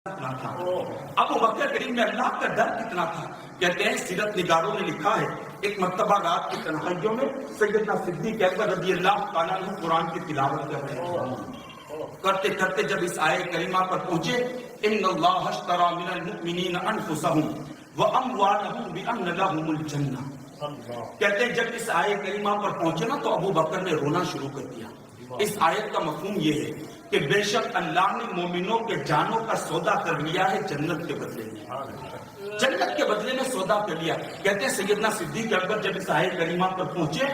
کتنا تھا، ابو بکر کریم میں اللہ کا ڈر کتنا تھا۔ کہتے ہیں سیرت نگاروں نے لکھا ہے ایک مرتبہ رات کی تنہائیوں میں سیدنا صدیق اکبر رضی اللہ تعالیٰ عنہ قرآن کی تلاوت کر رہے ہیں، کرتے کرتے جب اس آیت کریمہ پر پہنچے ان اللہ اشتری من المؤمنین انفسهم واموالهم بان لهم الجنہ، کہتے ہیں جب اس آیت کریمہ پر پہنچے نا تو ابو بکر نے رونا شروع کر دیا۔ اس آیت کا مفہوم یہ ہے کہ بے شک اللہ نے مومنوں کے جانوں کا سودا کر لیا ہے جنت کے بدلے میں، جنت کے بدلے میں سودا کر لیا۔ کہتے ہیں سیدنا صدیق اکبر جب اس آیت کریمہ پر پہنچے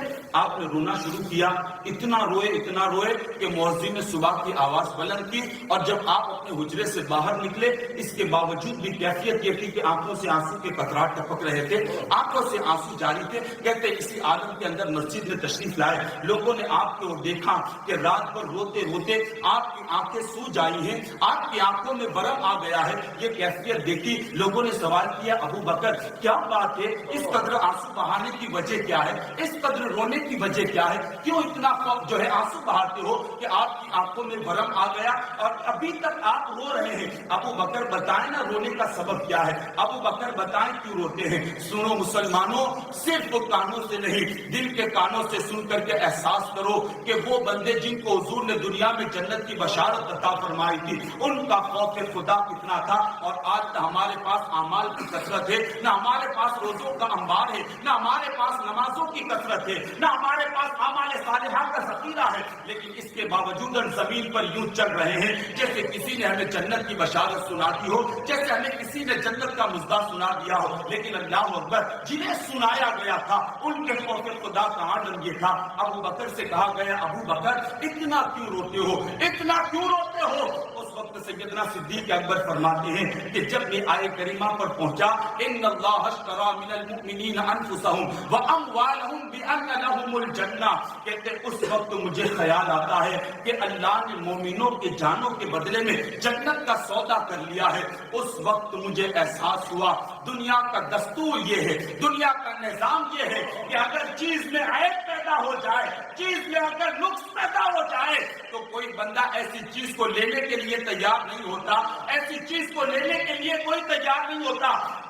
آپ نے رونا شروع کیا، اتنا روئے کہ مؤذن نے صبح کی آواز بلند کی، اور جب آپ اپنے حجرے سے باہر نکلے اس کے باوجود بھی کیفیت یہ تھی کہ آنکھوں سے آنسو کے قطرات ٹپک رہے تھے، آنکھوں سے آنسو جاری تھے۔ کہتے ہیں اسی عالم کے اندر مسجد میں تشریف لائے، لوگوں نے آپ کو دیکھا کہ رات بھر روتے روتے آپ کی آنکھیں سوج آئی ہیں، آپ کی آنکھوں میں برم آ گیا ہے۔ یہ کیفیت دیکھی، لوگوں نے سوال کیا ابو بکر کیا بات ہے، اس قدر آنسو بہانے کی وجہ کیا ہے، اس قدر رونے کی وجہ کیا ہے، کیوں اتنا آنسو بہاتے ہو کہ آپ کی آنکھوں میں برم آ گیا اور ابھی تک آپ رو رہے ہیں؟ ابو بکر بتائیں نا رونے کا سبب کیا ہے، ابو بکر بتائیں کیوں روتے ہیں۔ سنو مسلمانوں، صرف کانوں سے نہیں دل کے کانوں سے سن کر کے احساس کرو کہ وہ بندے جن کو حضور نے دنیا میں جنت کی بشارت عطا فرمائی تھی ان کا خوف خدا کتنا تھا، اور آج نہ ہمارے پاس اعمال کی کثرت ہے، نہ ہمارے پاس روزوں کا انبار ہے، نہ ہمارے پاس نمازوں کی کثرت ہے، نہ ہمارے پاس اعمال صالحہ کا ذخیرہ ہے، لیکن اس کے باوجود ہم زمین پر یوں چل رہے ہیں جیسے کسی نے ہمیں جنت کی بشارت سنا دی ہو، جیسے ہمیں کسی نے جنت کا مژدہ سنا دیا ہو۔ لیکن اللہ اکبر، جنہیں سنایا گیا تھا ان کے خوف خدا کہاں ڈنگے تھا۔ ابو بکر سے کہا گیا ابو بکر اتنا کیوں روتے ہو، اتنا کیوں روتے ہو؟ اس وقت سیدنا صدیق اکبر فرماتے ہیں کہ جب یہ آیت کریمہ پر پہنچا ان اللہ اشتری من المؤمنین انفسهم واموالهم بان لهم الجنہ، کہتے اس وقت مجھے خیال آتا ہے کہ اللہ نے مومنوں کے جانوں کے بدلے میں جنت کا سودا کر لیا ہے۔ اس وقت مجھے احساس ہوا دنیا کا دستور یہ ہے، دنیا کا نظام یہ ہے کہ اگر چیز میں عیب پیدا ہو جائے، چیز میں اگر نقص پیدا ہو جائے تو کوئی بندہ ایسی چیز کو لینے کے لیے تیار نہیں ہوتا، ایسی چیز کو لینے کے لیے کوئی تیار نہیں ہوتا۔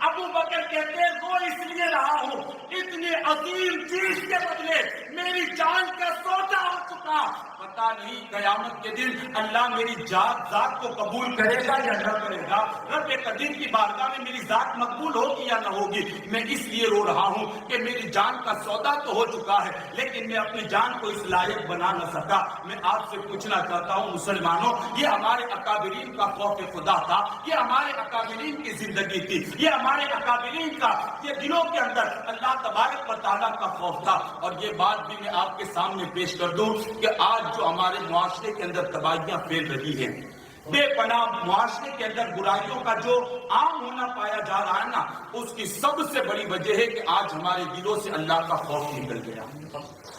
ابو بکر کہتے ہیں وہ اس لیے رہا ہوں اتنی عظیم چیز کے بدلے میری جان کا سودا ہو چکا، پتا نہیں قیامت کے دن اللہ میری ذات کو قبول کرے گا یا نہ کرے گا، رب قدیر کی بارگاہ میں میری ذات مقبول ہوگی یا نہ ہوگی۔ میں اس لیے رو رہا ہوں کہ میری جان کا سودا تو ہو چکا ہے لیکن میں اپنی جان کو اس لائق بنا نہ سکا۔ میں آپ سے پوچھنا چاہتا ہوں مسلمانوں، یہ ہمارے اکابرین کا خوف خدا تھا، یہ ہمارے اکابرین کی زندگی تھی، یہ ہمارے اکابرین کا یہ دلوں کے اندر اللہ تبارک و تعالیٰ کا خوف تھا۔ اور یہ بات بھی میں آپ کے سامنے پیش کر دوں کہ آج جو ہمارے معاشرے کے اندر تباہیاں پھیل رہی ہیں، بے پناہ معاشرے کے اندر برائیوں کا جو عام ہونا پایا جا رہا ہے نا، اس کی سب سے بڑی وجہ ہے کہ آج ہمارے دلوں سے اللہ کا خوف نکل گیا۔